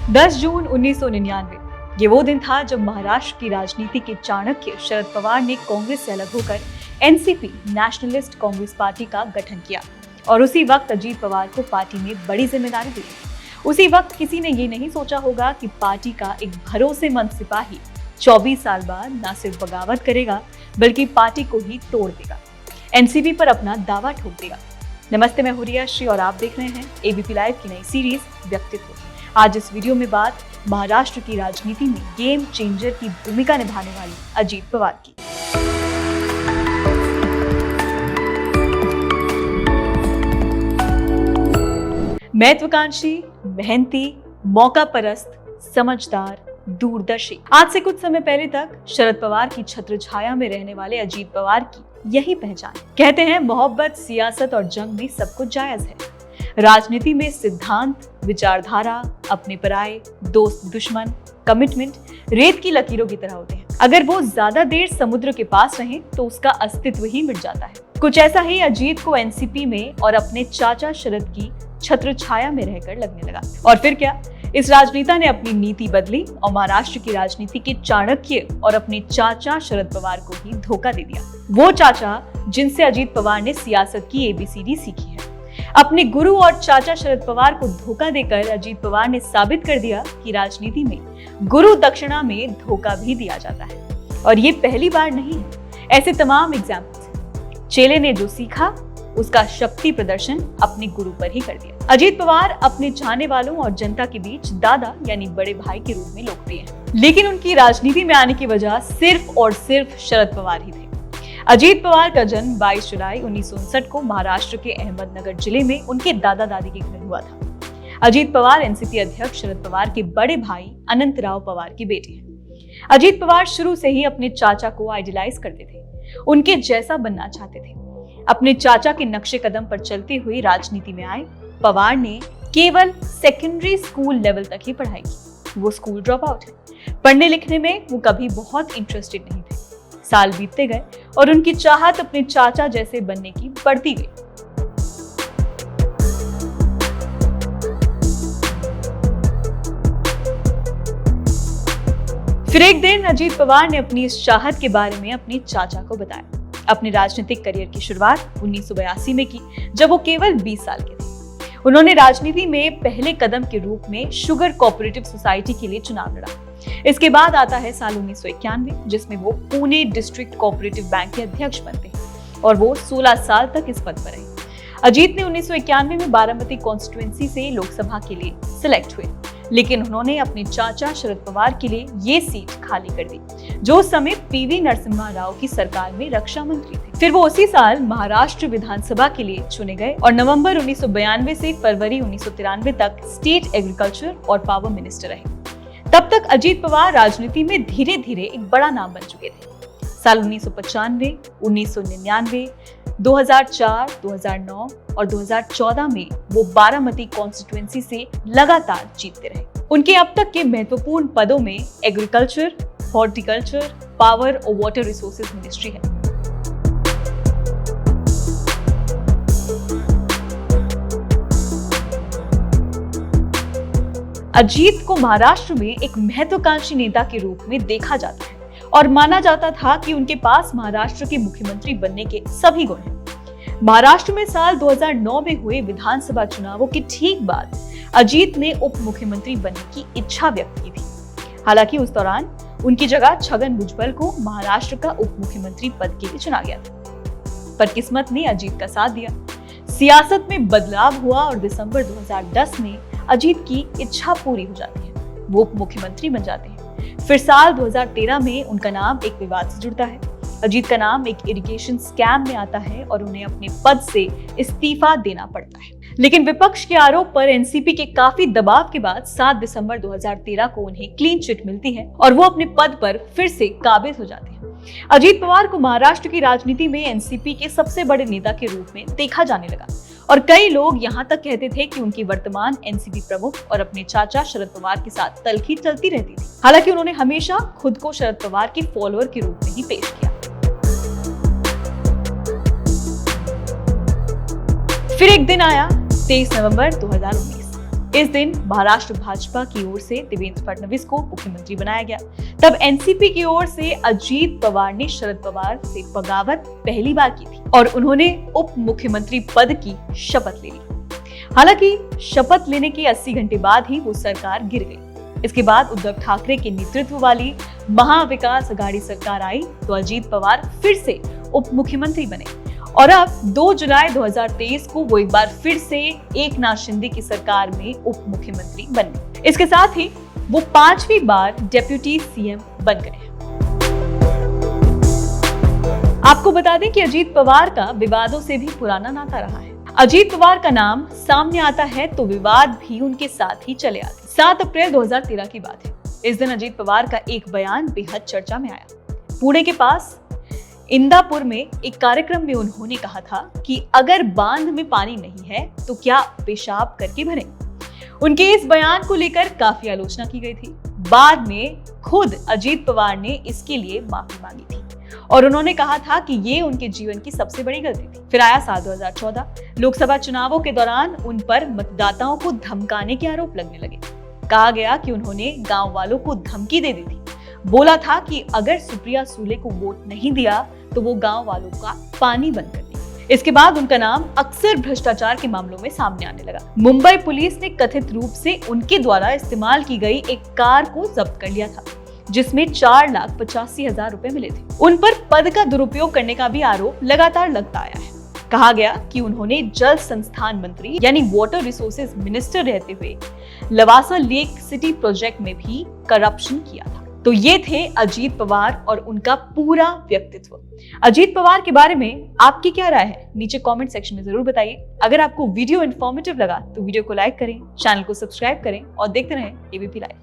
10 जून 1999 ये वो दिन था जब महाराष्ट्र की राजनीति के चाणक्य शरद पवार ने कांग्रेस से अलग होकर एनसीपी नेशनलिस्ट कांग्रेस पार्टी का गठन किया और उसी वक्त अजीत पवार को पार्टी में बड़ी जिम्मेदारी दी। उसी वक्त किसी ने ये नहीं सोचा होगा कि पार्टी का एक भरोसेमंद सिपाही 24 साल बाद न सिर्फ बगावत करेगा बल्कि पार्टी को ही तोड़ देगा, एनसीपी पर अपना दावा ठोक देगा। नमस्ते, मैं हुरिया श्री और आप देख रहे हैं एबीपी लाइव की नई सीरीज व्यक्तित्व। आज इस वीडियो में बात महाराष्ट्र की राजनीति में गेम चेंजर की भूमिका निभाने वाली अजीत पवार की। महत्वाकांक्षी, मेहनती, मौका परस्त, समझदार, दूरदर्शी। आज से कुछ समय पहले तक शरद पवार की छत्र छाया में रहने वाले अजीत पवार की यही पहचान है। कहते हैं मोहब्बत, सियासत और जंग में सब कुछ जायज है। राजनीति में सिद्धांत, विचारधारा, अपने पराये, दोस्त दुश्मन, कमिटमेंट रेत की लकीरों की तरह होते हैं। अगर वो ज्यादा देर समुद्र के पास रहे तो उसका अस्तित्व ही मिट जाता है। कुछ ऐसा ही अजीत को एनसीपी में और अपने चाचा शरद की छत्र छाया में रहकर लगने लगा। और फिर क्या, इस राजनेता ने अपनी नीति बदली और महाराष्ट्र की राजनीति के चाणक्य और अपने चाचा शरद पवार को ही धोखा दे दिया। वो चाचा जिनसे अजीत पवार ने सियासत की एबीसीडी सीखी है। अपने गुरु और चाचा शरद पवार को धोखा देकर अजीत पवार ने साबित कर दिया कि राजनीति में गुरु दक्षिणा में धोखा भी दिया जाता है। और ये पहली बार नहीं है, ऐसे तमाम एग्जाम्पल्स। चेले ने जो सीखा उसका शक्ति प्रदर्शन अपने गुरु पर ही कर दिया। अजीत पवार अपने चाहने वालों और जनता के बीच दादा यानी बड़े भाई के रूप में लोकप्रिय हैं। लेकिन उनकी राजनीति में आने की वजह सिर्फ और सिर्फ शरद पवार ही थे। अजीत पवार का जन्म 22 जुलाई 1959 को महाराष्ट्र के अहमदनगर जिले में उनके दादा दादी के घर हुआ था। अजीत पवार एनसीपी अध्यक्ष शरद पवार के बड़े भाई अनंतराव पवार के बेटे हैं। अजीत पवार शुरू से ही अपने चाचा को आइडियलाइज करते थे, उनके जैसा बनना चाहते थे। अपने चाचा के नक्शे कदम पर चलते हुए राजनीति में आए पवार ने केवल सेकेंडरी स्कूल लेवल तक ही पढ़ाई की। वो स्कूल ड्रॉप आउट है। पढ़ने लिखने में वो कभी बहुत इंटरेस्टेड नहीं थे। साल बीतते गए और उनकी चाहत अपने चाचा जैसे बनने की बढ़ती गई। फिर एक दिन अजीत पवार ने अपनी इस चाहत के बारे में अपने चाचा को बताया। अपने राजनीतिक करियर की शुरुआत 1982 में की, जब वो केवल 20 साल के थे। उन्होंने राजनीति में पहले कदम के रूप में शुगर कोऑपरेटिव सोसाइटी के लिए चुनाव लड़ा। इसके बाद आता है साल 1991, जिसमें वो पुणे डिस्ट्रिक्ट कोऑपरेटिव बैंक के अध्यक्ष बनते हैं और वो 16 साल तक इस पद पर रहे। अजीत ने 1991 में बारामती कॉन्स्टिट्यूएंसी से लोकसभा के लिए सिलेक्ट हुए, लेकिन उन्होंने अपने चाचा शरद पवार के लिए ये सीट खाली कर दी, जो उस समय पीवी नरसिम्हा राव की सरकार में रक्षा मंत्री थे। फिर वो उसी साल महाराष्ट्र विधानसभा के लिए चुने गए और नवंबर 1992 से फरवरी 1993 तक स्टेट एग्रीकल्चर और पावर मिनिस्टर रहे। तब तक अजीत पवार राजनीति में धीरे धीरे एक बड़ा नाम बन चुके थे। साल 1995, 1999, 2004, 2009 और 2014 में वो बारामती कॉन्स्टिट्यूएंसी से लगातार जीतते रहे। उनके अब तक के महत्वपूर्ण पदों में एग्रीकल्चर, हॉर्टिकल्चर, पावर और वाटर रिसोर्सेज मिनिस्ट्री है। अजीत को महाराष्ट्र में एक महत्वाकांक्षी नेता के रूप में देखा जाता है और माना जाता था कि उनके पास महाराष्ट्र के मुख्यमंत्री बनने के सभी गुण हैं। महाराष्ट्र में साल 2009 में हुए विधानसभा चुनावों के ठीक बाद अजीत ने उप मुख्यमंत्री बनने की इच्छा व्यक्त की थी। हालांकि उस दौरान उनकी जगह छगन भुजबल को महाराष्ट्र का उप मुख्यमंत्री पद के लिए चुना गया था, पर किस्मत ने अजीत का साथ दिया। सियासत में बदलाव हुआ और दिसंबर 2010 में अजीत की इच्छा पूरी हो जाती है, वो उप मुख्यमंत्री बन जाते हैं। फिर साल 2013 में उनका नाम एक विवाद से जुड़ता है। अजीत का नाम एक इरिगेशन स्कैम में आता है और उन्हें अपने पद से इस्तीफा देना पड़ता है। लेकिन विपक्ष के आरोप पर एनसीपी के काफी दबाव के बाद 7 दिसंबर 2013 को उन्हें क्लीन चिट मिलती है और वो अपने पद पर फिर से काबिज हो जाते हैं। अजीत पवार को महाराष्ट्र की राजनीति में एनसीपी के सबसे बड़े नेता के रूप में देखा जाने लगा और कई लोग यहाँ तक कहते थे कि उनकी वर्तमान एनसीपी प्रमुख और अपने चाचा शरद पवार के साथ तलखी चलती रहती थी। हालांकि उन्होंने हमेशा खुद को शरद पवार के फॉलोअर के रूप में ही पेश किया। फिर एक दिन आया 23 नवंबर 2019। इस दिन महाराष्ट्र भाजपा की ओर से देवेंद्र फडणवीस को मुख्यमंत्री बनाया गया। तब एनसीपी की ओर से अजीत पवार ने शरद पवार से बगावत पहली बार की थी और उन्होंने उप मुख्यमंत्री पद की शपथ ले ली। हालांकि शपथ लेने के 80 घंटे बाद ही वो सरकार गिर गई। इसके बाद उद्धव ठाकरे के नेतृत्व वाली महाविकास अघाड़ी सरकार आई तो अजीत पवार फिर से उप मुख्यमंत्री बने और अब 2 जुलाई 2023 को वो एक बार फिर से एकनाथ शिंदे की सरकार में उप मुख्यमंत्री बन गए। इसके साथ ही वो 5वीं बार डेप्यूटी सीएम बन गए। आपको बता दें कि अजीत पवार का विवादों से भी पुराना नाता रहा है। अजीत पवार का नाम सामने आता है तो विवाद भी उनके साथ ही चले आते। 7 अप्रैल 2013 की बात है। इस दिन अजीत पवार का एक बयान बेहद चर्चा में आया। पुणे के पास इंदापुर में एक कार्यक्रम में उन्होंने कहा था कि अगर बांध में पानी नहीं है तो क्या पेशाब करके भरें। उनके इस बयान को लेकर काफी आलोचना की गई थी। बाद में खुद अजीत पवार ने इसके लिए माफी मांगी थी और उन्होंने कहा था कि ये उनके जीवन की सबसे बड़ी गलती थी। फिर आया साल 2014। लोकसभा चुनावों के दौरान उन पर मतदाताओं को धमकाने के आरोप लगने लगे। कहा गया कि उन्होंने गांव वालों को धमकी दे दी थी। बोला था कि अगर सुप्रिया सूले को वोट नहीं दिया तो वो गांव वालों का पानी बंद कर देगी। इसके बाद उनका नाम अक्सर भ्रष्टाचार के मामलों में सामने आने लगा। मुंबई पुलिस ने कथित रूप से उनके द्वारा इस्तेमाल की गई एक कार को जब्त कर लिया था जिसमें 4,85,000 रुपए मिले थे। उन पर पद का दुरुपयोग करने का भी आरोप लगातार लगता आया है। कहा गया कि उन्होंने जल संस्थान मंत्री यानी वाटर रिसोर्सेज मिनिस्टर रहते हुए लवासा लेक सिटी प्रोजेक्ट में भी करप्शन किया था। तो ये थे अजीत पवार और उनका पूरा व्यक्तित्व। अजीत पवार के बारे में आपकी क्या राय है नीचे कमेंट सेक्शन में जरूर बताइए। अगर आपको वीडियो इन्फॉर्मेटिव लगा तो वीडियो को लाइक करें, चैनल को सब्सक्राइब करें और देखते रहें एबीपी लाइव।